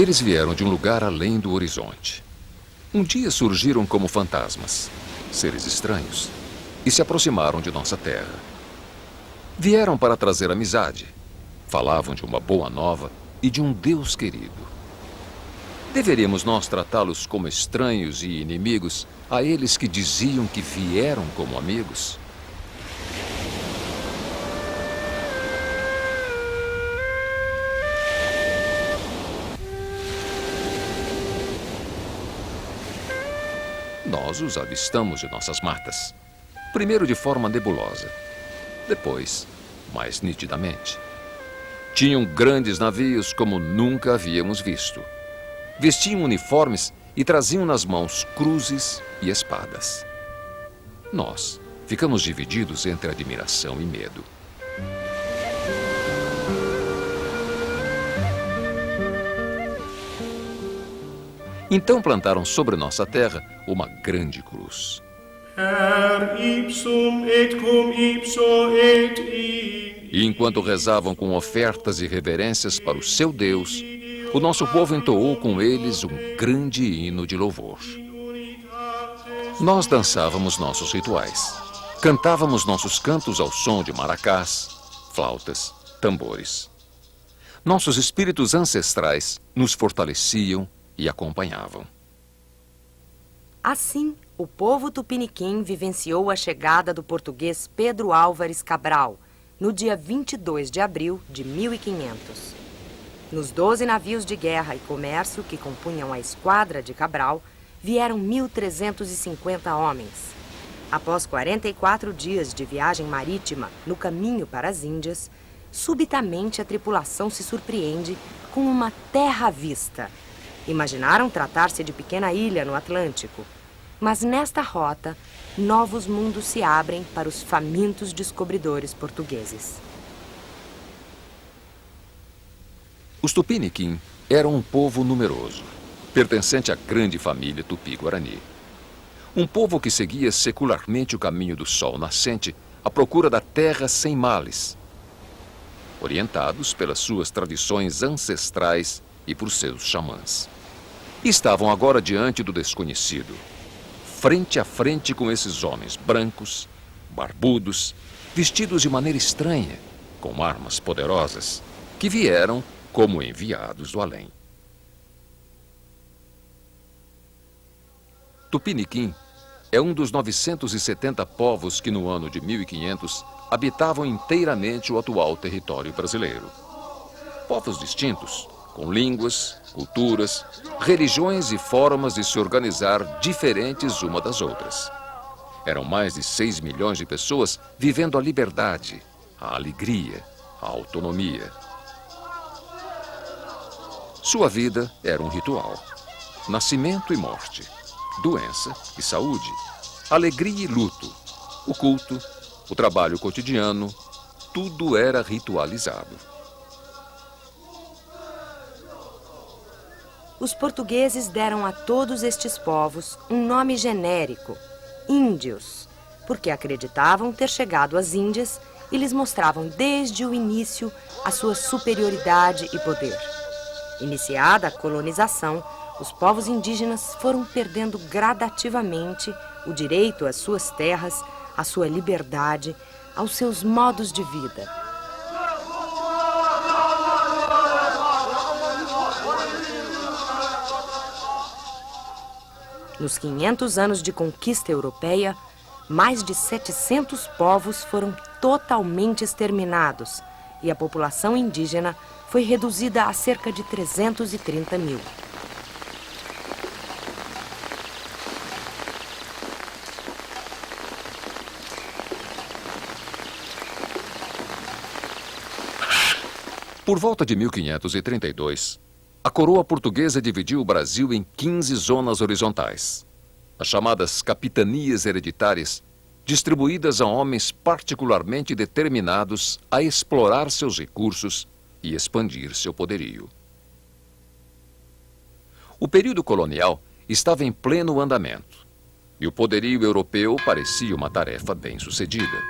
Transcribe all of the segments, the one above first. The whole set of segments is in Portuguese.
Eles vieram de um lugar além do horizonte. Um dia surgiram como fantasmas, seres estranhos, e se aproximaram de nossa terra. Vieram para trazer amizade. Falavam de uma boa nova e de um Deus querido. Deveríamos nós tratá-los como estranhos e inimigos, a eles que diziam que vieram como amigos? Nós os avistamos de nossas matas. Primeiro de forma nebulosa, depois mais nitidamente. Tinham grandes navios como nunca havíamos visto. Vestiam uniformes e traziam nas mãos cruzes e espadas. Nós ficamos divididos entre admiração e medo. Então plantaram sobre nossa terra uma grande cruz. E enquanto rezavam com ofertas e reverências para o seu Deus, o nosso povo entoou com eles um grande hino de louvor. Nós dançávamos nossos rituais. Cantávamos nossos cantos ao som de maracás, flautas, tambores. Nossos espíritos ancestrais nos fortaleciam e acompanhavam. Assim, o povo tupiniquim vivenciou a chegada do português Pedro Álvares Cabral, no dia 22 de abril de 1500. Nos 12 navios de guerra e comércio que compunham a esquadra de Cabral, vieram 1.350 homens. Após 44 dias de viagem marítima no caminho para as Índias, subitamente a tripulação se surpreende com uma terra à vista. Imaginaram tratar-se de pequena ilha no Atlântico, mas nesta rota, novos mundos se abrem para os famintos descobridores portugueses. Os Tupiniquim eram um povo numeroso, pertencente à grande família Tupi-Guarani. Um povo que seguia secularmente o caminho do sol nascente à procura da terra sem males, orientados pelas suas tradições ancestrais e por seus xamãs. Estavam agora diante do desconhecido, frente a frente com esses homens brancos, barbudos, vestidos de maneira estranha, com armas poderosas, que vieram como enviados do além. Tupiniquim é um dos 970 povos que no ano de 1500 habitavam inteiramente o atual território brasileiro. Povos distintos, com línguas, culturas, religiões e formas de se organizar diferentes uma das outras. Eram mais de 6 milhões de pessoas vivendo a liberdade, a alegria, a autonomia. Sua vida era um ritual. Nascimento e morte, doença e saúde, alegria e luto, o culto, o trabalho cotidiano, tudo era ritualizado. Os portugueses deram a todos estes povos um nome genérico, índios, porque acreditavam ter chegado às Índias e lhes mostravam desde o início a sua superioridade e poder. Iniciada a colonização, os povos indígenas foram perdendo gradativamente o direito às suas terras, à sua liberdade, aos seus modos de vida. Nos 500 anos de conquista europeia, mais de 700 povos foram totalmente exterminados e a população indígena foi reduzida a cerca de 330 mil. Por volta de 1532, a coroa portuguesa dividiu o Brasil em 15 zonas horizontais, as chamadas capitanias hereditárias, distribuídas a homens particularmente determinados a explorar seus recursos e expandir seu poderio. O período colonial estava em pleno andamento, e o poderio europeu parecia uma tarefa bem-sucedida.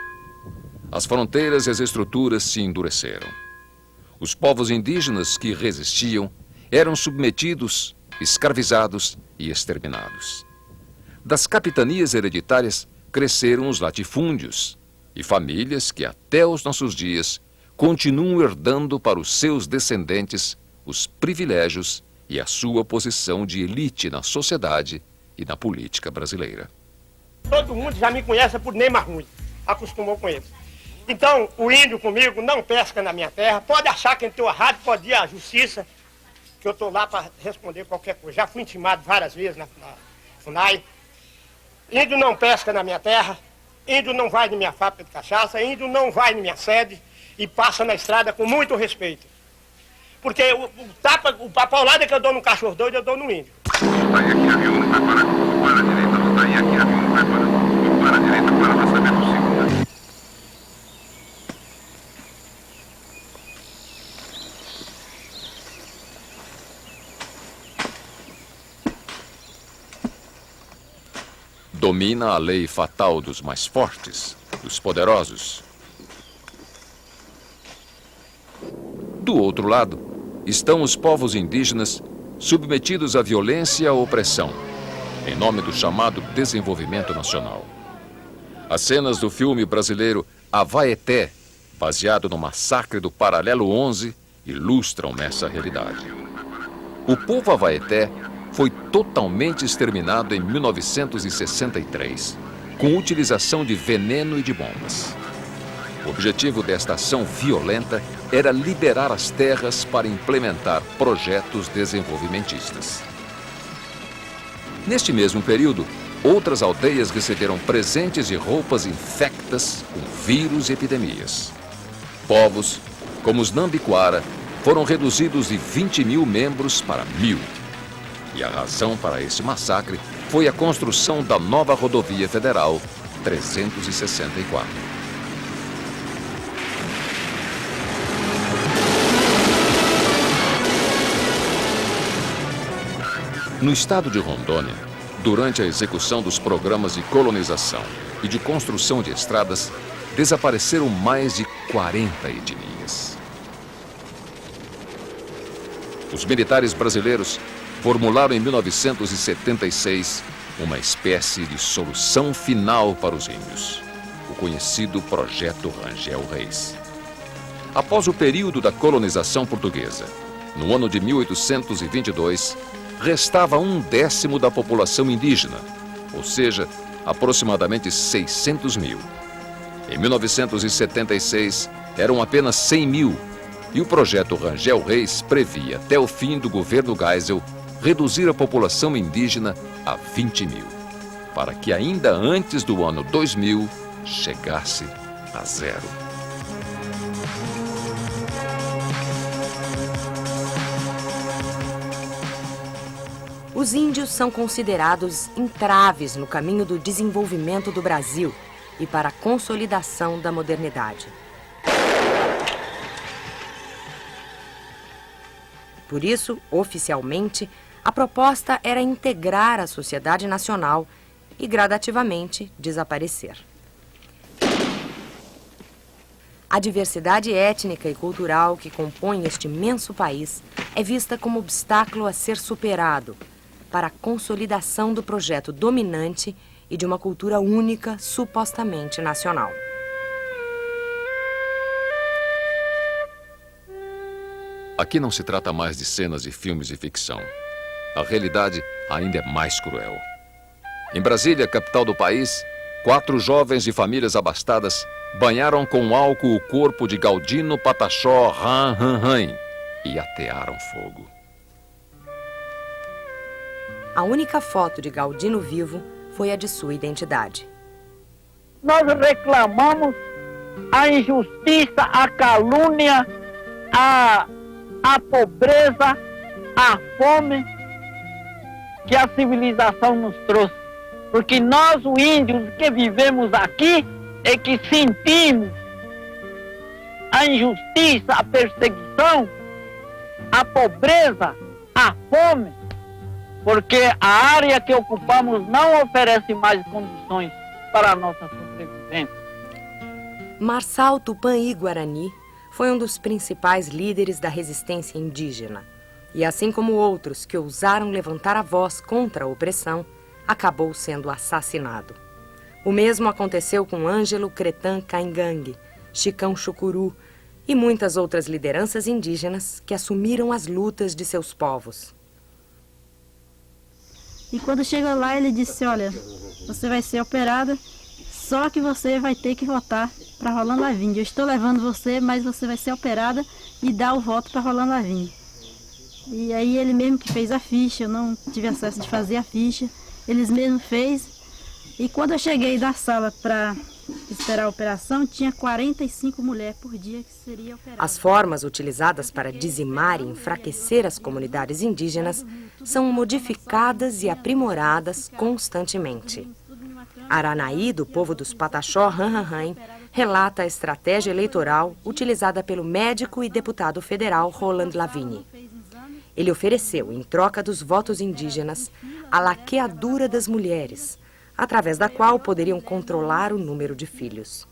As fronteiras e as estruturas se endureceram. Os povos indígenas que resistiam eram submetidos, escravizados e exterminados. Das capitanias hereditárias cresceram os latifúndios e famílias que até os nossos dias continuam herdando para os seus descendentes os privilégios e a sua posição de elite na sociedade e na política brasileira. Todo mundo já me conhece por Neymar Ruim, acostumou com ele. Então, o índio comigo não pesca na minha terra, pode achar que entrou errado, pode ir à justiça, que eu estou lá para responder qualquer coisa. Já fui intimado várias vezes na FUNAI. Índio não pesca na minha terra, índio não vai na minha fábrica de cachaça, índio não vai na minha sede e passa na estrada com muito respeito. Porque a paulada que eu dou no cachorro doido, eu dou no índio. Sai aqui, avião, não vai parar. Para a direita, sai aqui, avião, não vai parar. Para a direita, para lançamento segunda. Domina a lei fatal dos mais fortes, dos poderosos. Do outro lado, estão os povos indígenas submetidos à violência e à opressão, em nome do chamado desenvolvimento nacional. As cenas do filme brasileiro Avaeté, baseado no massacre do Paralelo 11, ilustram essa realidade. O povo Avaeté foi totalmente exterminado em 1963, com utilização de veneno e de bombas. O objetivo desta ação violenta era liberar as terras para implementar projetos desenvolvimentistas. Neste mesmo período, outras aldeias receberam presentes e roupas infectas com vírus e epidemias. Povos, como os Nambiquara, foram reduzidos de 20 mil membros para 1.000. E a razão para esse massacre foi a construção da nova rodovia federal 364. No estado de Rondônia, durante a execução dos programas de colonização e de construção de estradas, desapareceram mais de 40 etnias. Os militares brasileiros formularam em 1976 uma espécie de solução final para os índios, o conhecido Projeto Rangel Reis. Após o período da colonização portuguesa, no ano de 1822, restava 1/10 da população indígena, ou seja, aproximadamente 600 mil. Em 1976, eram apenas 100 mil, e o Projeto Rangel Reis previa, até o fim do governo Geisel, reduzir a população indígena a 20 mil, para que ainda antes do ano 2000 chegasse a 0. Os índios são considerados entraves no caminho do desenvolvimento do Brasil e para a consolidação da modernidade. Por isso, oficialmente, a proposta era integrar a sociedade nacional e gradativamente desaparecer. A diversidade étnica e cultural que compõe este imenso país é vista como obstáculo a ser superado para a consolidação do projeto dominante e de uma cultura única supostamente nacional. Aqui não se trata mais de cenas de filmes de ficção. A realidade ainda é mais cruel. Em Brasília, capital do país, 4 jovens de famílias abastadas banharam com álcool o corpo de Galdino Pataxó Ranhanhan e atearam fogo. A única foto de Galdino vivo foi a de sua identidade. Nós reclamamos a injustiça, a calúnia, a pobreza, a fome que a civilização nos trouxe. Porque nós, os índios que vivemos aqui, é que sentimos a injustiça, a perseguição, a pobreza, a fome, porque a área que ocupamos não oferece mais condições para a nossa sobrevivência. Marçal Tupã-Guarani foi um dos principais líderes da resistência indígena. E assim como outros que ousaram levantar a voz contra a opressão, acabou sendo assassinado. O mesmo aconteceu com Ângelo Cretan Caingangue, Chicão Chucuru e muitas outras lideranças indígenas que assumiram as lutas de seus povos. E quando chegou lá, ele disse, olha, você vai ser operada, só que você vai ter que votar para Rolando Lavigne. Eu estou levando você, mas você vai ser operada e dar o voto para Rolando Lavigne. E aí ele mesmo que fez a ficha, eu não tive acesso de fazer a ficha, eles mesmo fez. E quando eu cheguei da sala para esperar a operação, tinha 45 mulheres por dia que seria operada. As formas utilizadas para dizimar e enfraquecer as comunidades indígenas são modificadas e aprimoradas constantemente. Aranaí, do povo dos Pataxó Ranhanhain, relata a estratégia eleitoral utilizada pelo médico e deputado federal Roland Lavigne. Ele ofereceu, em troca dos votos indígenas, a laqueadura das mulheres, através da qual poderiam controlar o número de filhos.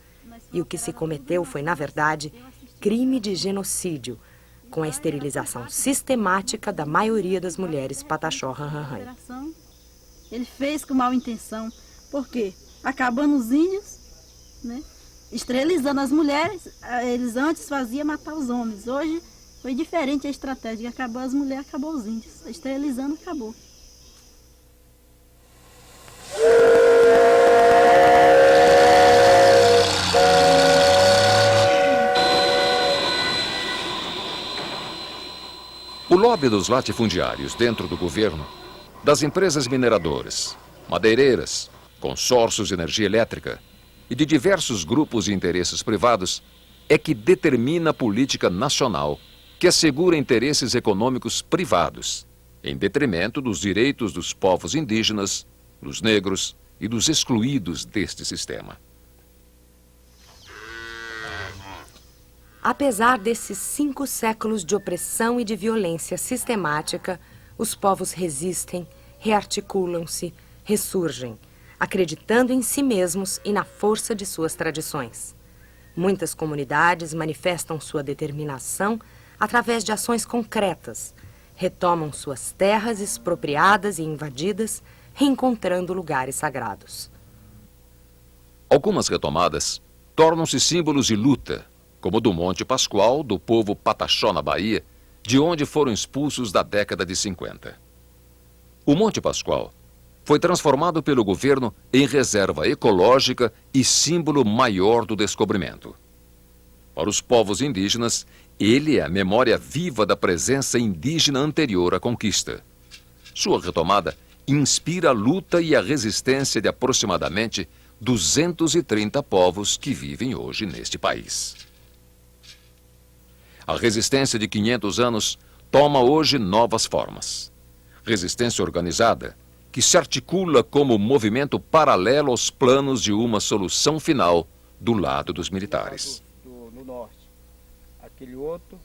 E o que se cometeu foi, na verdade, crime de genocídio, com a esterilização sistemática da maioria das mulheres Pataxó Ranhanhain. Ele fez com má intenção, porque acabando os índios, né, esterilizando as mulheres, eles antes faziam matar os homens. Hoje foi diferente a estratégia, acabou as mulheres, acabou os índios. Esterilizando, acabou. O lobby dos latifundiários dentro do governo, das empresas mineradoras, madeireiras, consórcios de energia elétrica e de diversos grupos de interesses privados é que determina a política nacional que assegura interesses econômicos privados, em detrimento dos direitos dos povos indígenas, dos negros e dos excluídos deste sistema. Apesar desses 5 séculos de opressão e de violência sistemática, os povos resistem, rearticulam-se, ressurgem, acreditando em si mesmos e na força de suas tradições. Muitas comunidades manifestam sua determinação através de ações concretas, retomam suas terras expropriadas e invadidas, reencontrando lugares sagrados. Algumas retomadas tornam-se símbolos de luta, como o do Monte Pascoal, do povo Pataxó na Bahia, de onde foram expulsos da década de 50. O Monte Pascoal foi transformado pelo governo em reserva ecológica e símbolo maior do descobrimento. Para os povos indígenas, ele é a memória viva da presença indígena anterior à conquista. Sua retomada inspira a luta e a resistência de aproximadamente 230 povos que vivem hoje neste país. A resistência de 500 anos toma hoje novas formas. Resistência organizada, que se articula como movimento paralelo aos planos de uma solução final do lado dos militares. No norte, aquele outro,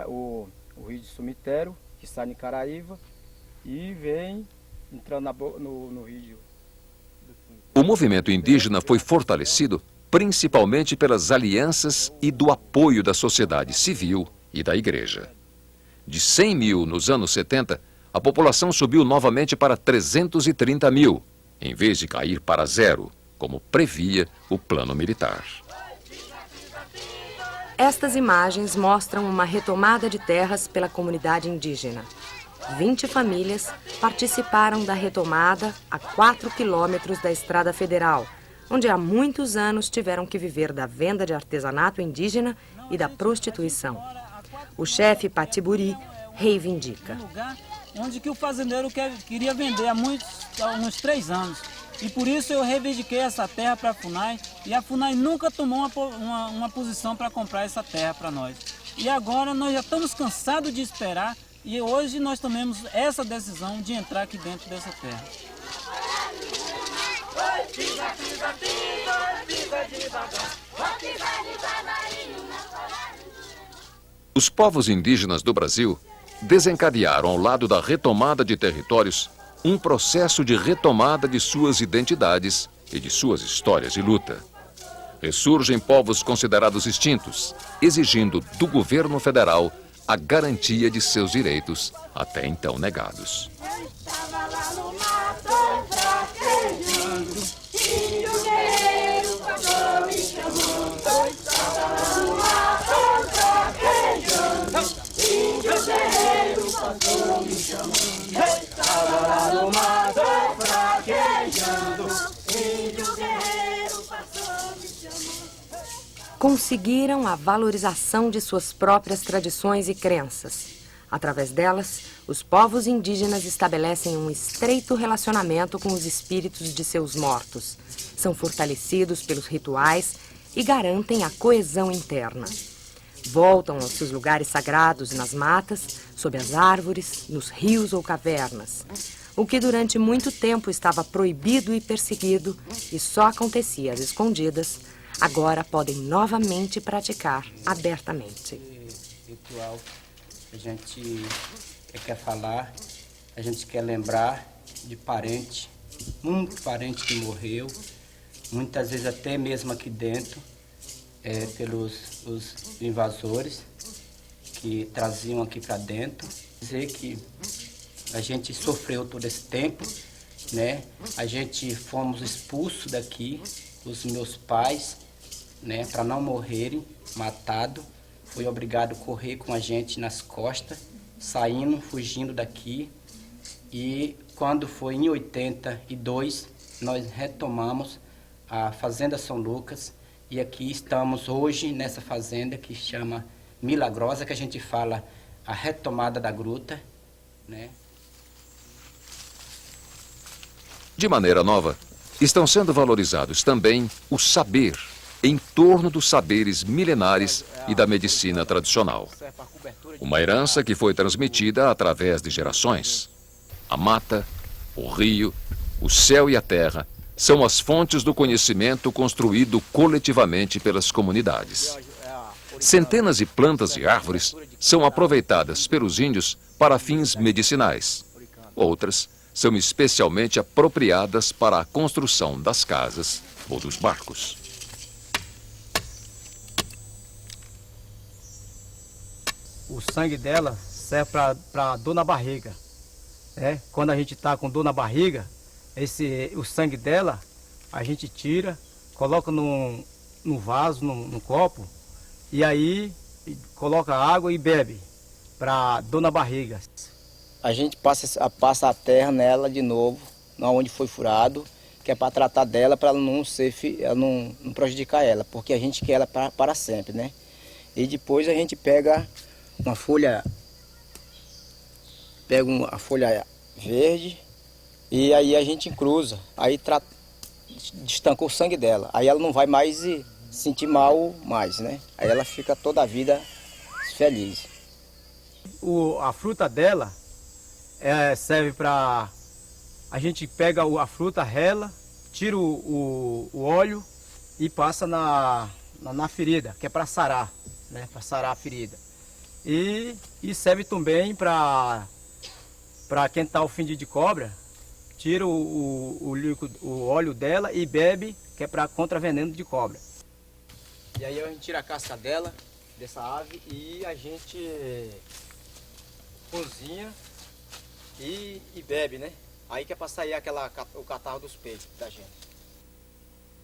o rio de Cemitério, que sai em Caraíva, e vem entrando no rio. O movimento indígena foi fortalecido principalmente pelas alianças e do apoio da sociedade civil e da igreja. De 100 mil nos anos 70, a população subiu novamente para 330 mil, em vez de cair para 0, como previa o plano militar. Estas imagens mostram uma retomada de terras pela comunidade indígena. 20 famílias participaram da retomada a 4 quilômetros da Estrada Federal, onde há muitos anos tiveram que viver da venda de artesanato indígena e da prostituição. O chefe Patiburi reivindica. Onde que o fazendeiro queria vender há uns 3 anos. E por isso eu reivindiquei essa terra para a FUNAI, e a FUNAI nunca tomou uma posição para comprar essa terra para nós. E agora nós já estamos cansados de esperar, e hoje nós tomamos essa decisão de entrar aqui dentro dessa terra. Os povos indígenas do Brasil desencadearam, ao lado da retomada de territórios, um processo de retomada de suas identidades e de suas histórias de luta. Ressurgem povos considerados extintos, exigindo do governo federal a garantia de seus direitos até então negados. Conseguiram a valorização de suas próprias tradições e crenças. Através delas, os povos indígenas estabelecem um estreito relacionamento com os espíritos de seus mortos, são fortalecidos pelos rituais e garantem a coesão interna. Voltam aos seus lugares sagrados nas matas, sob as árvores, nos rios ou cavernas. O que durante muito tempo estava proibido e perseguido e só acontecia às escondidas, agora podem novamente praticar abertamente. Ritual, a gente quer falar, a gente quer lembrar de parente, muito parente que morreu, muitas vezes até mesmo aqui dentro, pelos os invasores que traziam aqui para dentro. Dizer que a gente sofreu todo esse tempo, né? A gente fomos expulsos daqui, os meus pais, né, para não morrerem matados, foi obrigado a correr com a gente nas costas, saindo, fugindo daqui. E quando foi em 82, nós retomamos a Fazenda São Lucas, e aqui estamos hoje nessa fazenda que chama Milagrosa, que a gente fala a retomada da gruta, né? De maneira nova, estão sendo valorizados também o saber em torno dos saberes milenares e da medicina tradicional. Uma herança que foi transmitida através de gerações. A mata, o rio, o céu e a terra são as fontes do conhecimento construído coletivamente pelas comunidades. Centenas de plantas e árvores são aproveitadas pelos índios para fins medicinais. Outras são especialmente apropriadas para a construção das casas ou dos barcos. O sangue dela serve para dor na barriga. Quando a gente está com dor na barriga, o sangue dela a gente tira, coloca no vaso, no copo, e aí coloca água e bebe, para dor na barriga. A gente passa a terra nela de novo, onde foi furado, que é para tratar dela, para ela não prejudicar ela, porque a gente quer ela para sempre, né? E depois a gente pega uma folha, a folha verde, e aí a gente encruza, aí destancou o sangue dela, aí ela não vai mais sentir mal mais, né? Aí ela fica toda a vida feliz. A fruta dela serve para... A gente pega a fruta, rela, tira o óleo e passa na ferida, que é para sarar, né? Para sarar a ferida. E serve também para quem está ofendido de cobra, tira o óleo dela e bebe, que é para contra veneno de cobra. E aí a gente tira a casca dela, dessa ave, e a gente cozinha e bebe, né? Aí que é para sair o catarro dos peitos da gente.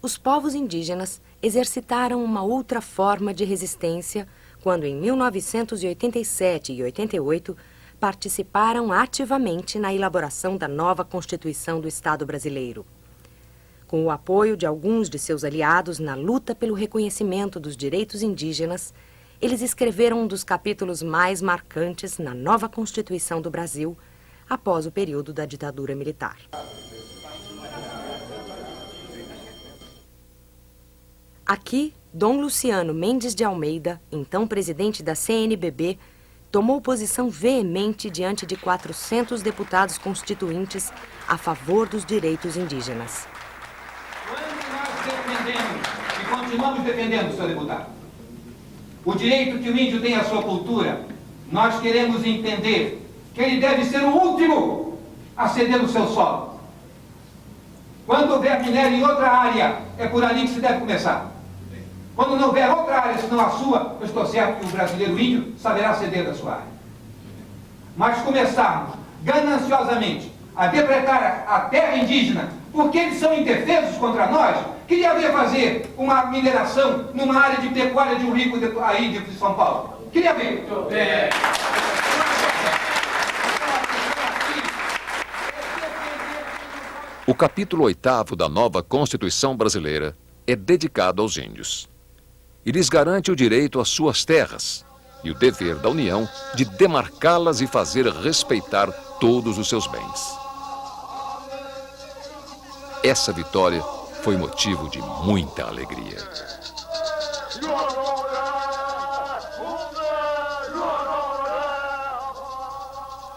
Os povos indígenas exercitaram uma outra forma de resistência quando, em 1987 e 88, participaram ativamente na elaboração da nova Constituição do Estado brasileiro. Com o apoio de alguns de seus aliados na luta pelo reconhecimento dos direitos indígenas, eles escreveram um dos capítulos mais marcantes na nova Constituição do Brasil, após o período da ditadura militar. Aqui, Dom Luciano Mendes de Almeida, então presidente da CNBB, tomou posição veemente diante de 400 deputados constituintes a favor dos direitos indígenas. Quando nós defendemos e continuamos defendendo, senhor deputado, o direito que o índio tem à sua cultura, nós queremos entender que ele deve ser o último a ceder o seu solo. Quando houver minério em outra área, é por ali que se deve começar. Quando não houver outra área senão a sua, eu estou certo que o brasileiro índio saberá ceder da sua área. Mas começarmos gananciosamente a depredar a terra indígena porque eles são indefesos contra nós, queria ver fazer uma mineração numa área de pecuária de um rico aí de São Paulo. Queria ver. O capítulo 8º da nova Constituição brasileira é dedicado aos índios. E lhes garante o direito às suas terras e o dever da União de demarcá-las e fazer respeitar todos os seus bens. Essa vitória foi motivo de muita alegria.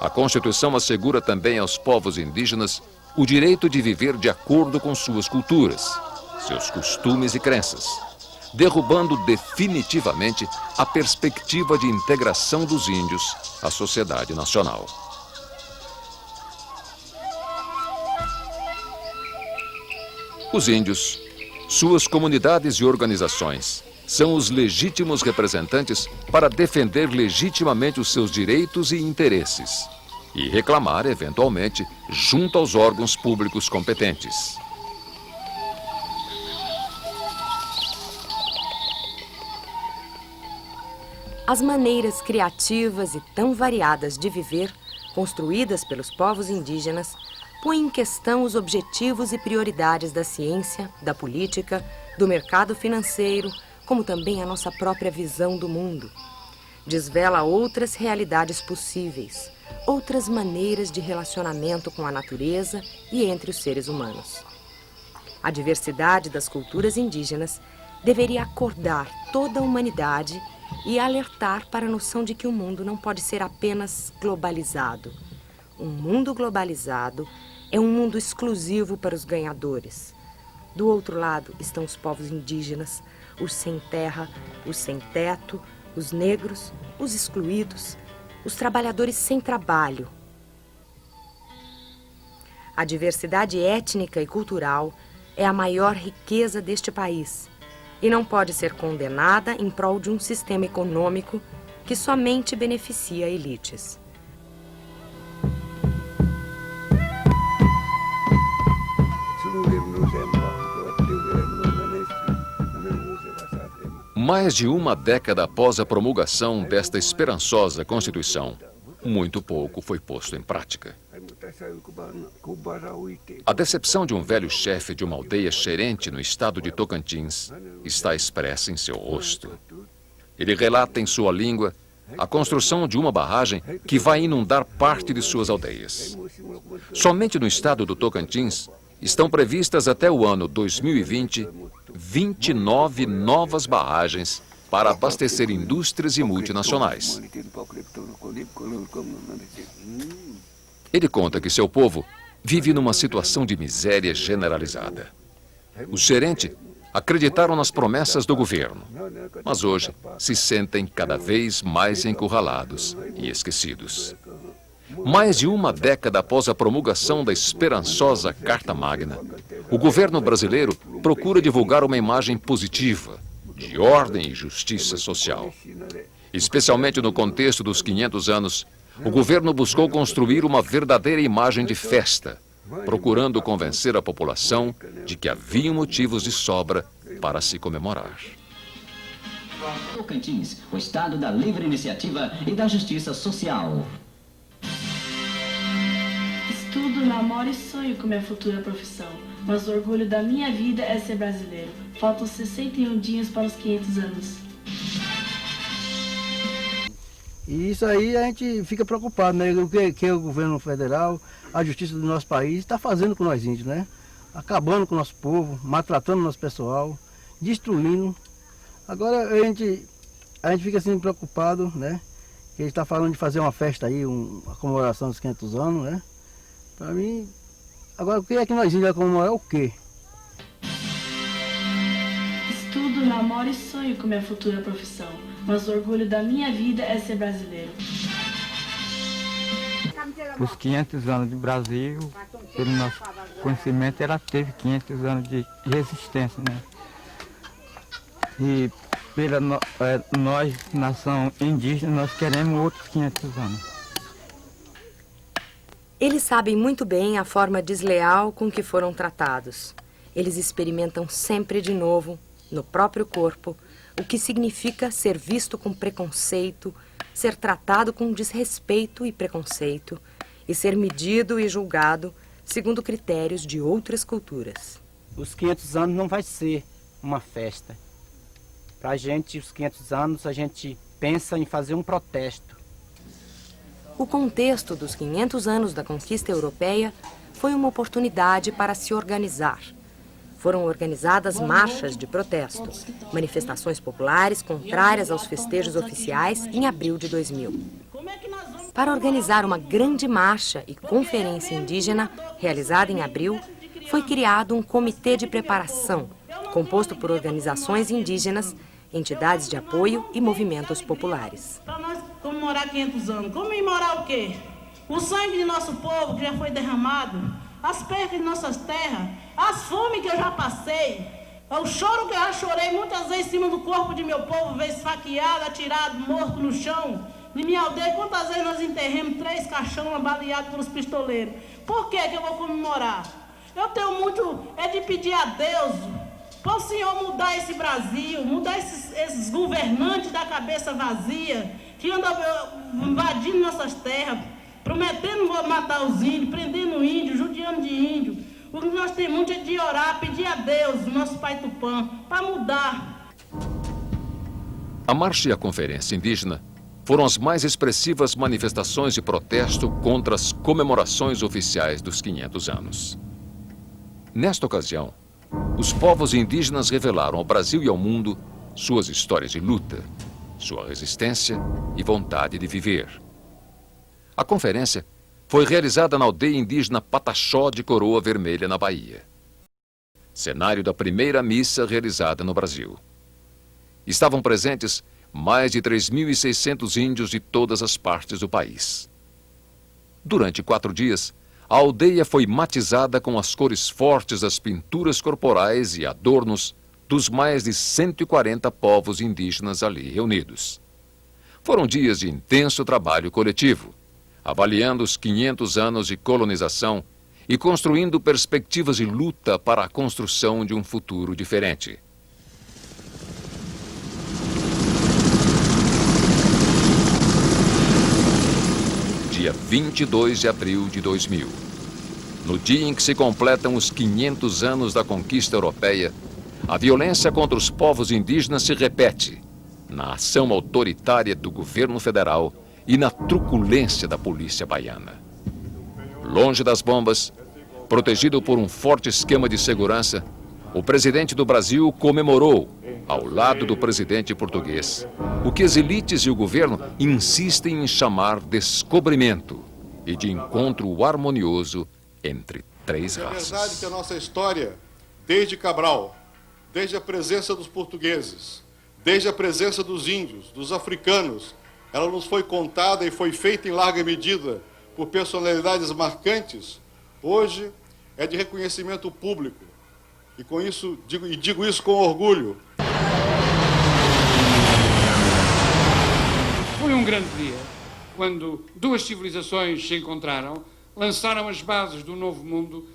A Constituição assegura também aos povos indígenas o direito de viver de acordo com suas culturas, seus costumes e crenças, derrubando definitivamente a perspectiva de integração dos índios à sociedade nacional. Os índios, suas comunidades e organizações, são os legítimos representantes para defender legitimamente os seus direitos e interesses e reclamar, eventualmente, junto aos órgãos públicos competentes. As maneiras criativas e tão variadas de viver, construídas pelos povos indígenas, põem em questão os objetivos e prioridades da ciência, da política, do mercado financeiro, como também a nossa própria visão do mundo. Desvela outras realidades possíveis, outras maneiras de relacionamento com a natureza e entre os seres humanos. A diversidade das culturas indígenas deveria acordar toda a humanidade e alertar para a noção de que o mundo não pode ser apenas globalizado. Um mundo globalizado é um mundo exclusivo para os ganhadores. Do outro lado estão os povos indígenas, os sem terra, os sem teto, os negros, os excluídos, os trabalhadores sem trabalho. A diversidade étnica e cultural é a maior riqueza deste país e não pode ser condenada em prol de um sistema econômico que somente beneficia elites. Mais de uma década após a promulgação desta esperançosa Constituição, muito pouco foi posto em prática. A decepção de um velho chefe de uma aldeia xerente no estado de Tocantins está expressa em seu rosto. Ele relata em sua língua a construção de uma barragem que vai inundar parte de suas aldeias. Somente no estado do Tocantins estão previstas até o ano 2020 29 novas barragens para abastecer indústrias e multinacionais. Ele conta que seu povo vive numa situação de miséria generalizada. Os xerentes acreditaram nas promessas do governo, mas hoje se sentem cada vez mais encurralados e esquecidos. Mais de uma década após a promulgação da esperançosa Carta Magna, o governo brasileiro procura divulgar uma imagem positiva, de ordem e justiça social. Especialmente no contexto dos 500 anos, o governo buscou construir uma verdadeira imagem de festa, procurando convencer a população de que havia motivos de sobra para se comemorar. Tocantins, o estado da livre iniciativa e da justiça social. Estudo, namoro e sonho com minha futura profissão, mas o orgulho da minha vida é ser brasileiro. Faltam 61 dias para os 500 anos. E isso aí a gente fica preocupado, né? O que o governo federal, a justiça do nosso país está fazendo com nós índios, né? Acabando com o nosso povo, maltratando o nosso pessoal, destruindo. Agora a gente fica assim preocupado, né? Que ele está falando de fazer uma festa aí, uma comemoração dos 500 anos, né? Para mim, agora o que é que nós índios vamos comemorar o quê? Estudo, namoro e sonho com minha futura profissão, mas o orgulho da minha vida é ser brasileiro. Os 500 anos do Brasil, pelo nosso conhecimento, ela teve 500 anos de resistência, né? E nós, nação indígena, nós queremos outros 500 anos. Eles sabem muito bem a forma desleal com que foram tratados. Eles experimentam sempre de novo, no próprio corpo, o que significa ser visto com preconceito, ser tratado com desrespeito e preconceito, e ser medido e julgado segundo critérios de outras culturas. Os 500 anos não vai ser uma festa. Para a gente, os 500 anos, a gente pensa em fazer um protesto. O contexto dos 500 anos da conquista europeia foi uma oportunidade para se organizar. Foram organizadas marchas de protesto, manifestações populares contrárias aos festejos oficiais em abril de 2000. Para organizar uma grande marcha e conferência indígena realizada em abril, foi criado um comitê de preparação, composto por organizações indígenas, entidades de apoio e movimentos populares. Para nós comemorar 500 anos, comemorar o quê? O sangue de nosso povo que já foi derramado, as perdas de nossas terras, as fomes que eu já passei, o choro que eu já chorei muitas vezes em cima do corpo de meu povo, vezes esfaqueado, atirado, morto no chão. De minha aldeia, quantas vezes nós enterramos 3 caixões baleados pelos pistoleiros? Por que eu vou comemorar? Eu tenho muito de pedir a Deus para o Senhor mudar esse Brasil, mudar esses governantes da cabeça vazia, que andam invadindo nossas terras, prometendo matar os índios, prendendo índios, judiando de índio. O que nós temos muito é de orar, pedir a Deus, nosso Pai Tupã, para mudar. A marcha e a conferência indígena foram as mais expressivas manifestações de protesto contra as comemorações oficiais dos 500 anos. Nesta ocasião, os povos indígenas revelaram ao Brasil e ao mundo suas histórias de luta, sua resistência e vontade de viver. A conferência foi realizada na aldeia indígena Pataxó de Coroa Vermelha, na Bahia. Cenário da primeira missa realizada no Brasil. Estavam presentes mais de 3.600 índios de todas as partes do país. Durante 4 dias, a aldeia foi matizada com as cores fortes das pinturas corporais e adornos dos mais de 140 povos indígenas ali reunidos. Foram dias de intenso trabalho coletivo, avaliando os 500 anos de colonização e construindo perspectivas de luta para a construção de um futuro diferente. Dia 22 de abril de 2000. No dia em que se completam os 500 anos da conquista europeia, a violência contra os povos indígenas se repete na ação autoritária do governo federal e na truculência da polícia baiana. Longe das bombas, protegido por um forte esquema de segurança, o presidente do Brasil comemorou, ao lado do presidente português, o que as elites e o governo insistem em chamar descobrimento e de encontro harmonioso entre 3 raças. É verdade que a nossa história, desde Cabral, desde a presença dos portugueses, desde a presença dos índios, dos africanos, ela nos foi contada e foi feita em larga medida por personalidades marcantes, hoje é de reconhecimento público. E com isso, digo isso com orgulho. Foi um grande dia, quando 2 civilizações se encontraram, lançaram as bases do novo mundo.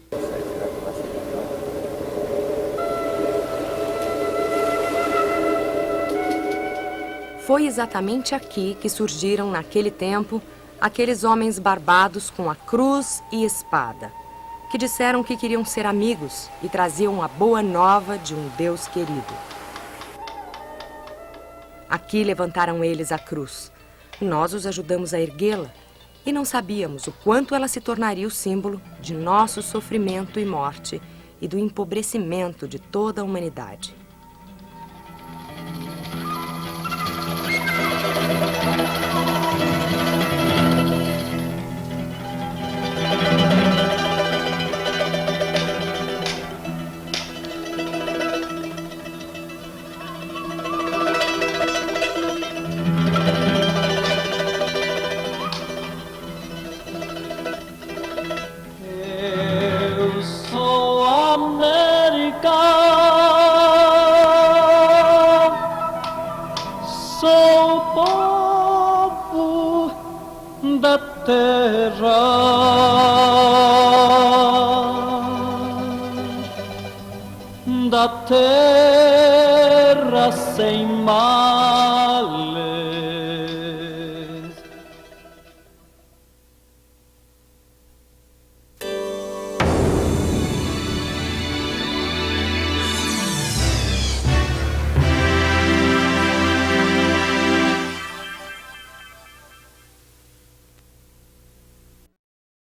Foi exatamente aqui que surgiram, naquele tempo, aqueles homens barbados com a cruz e espada, que disseram que queriam ser amigos e traziam a boa nova de um Deus querido. Aqui levantaram eles a cruz. Nós os ajudamos a erguê-la e não sabíamos o quanto ela se tornaria o símbolo de nosso sofrimento e morte e do empobrecimento de toda a humanidade. Eu sou América. terra sem mar.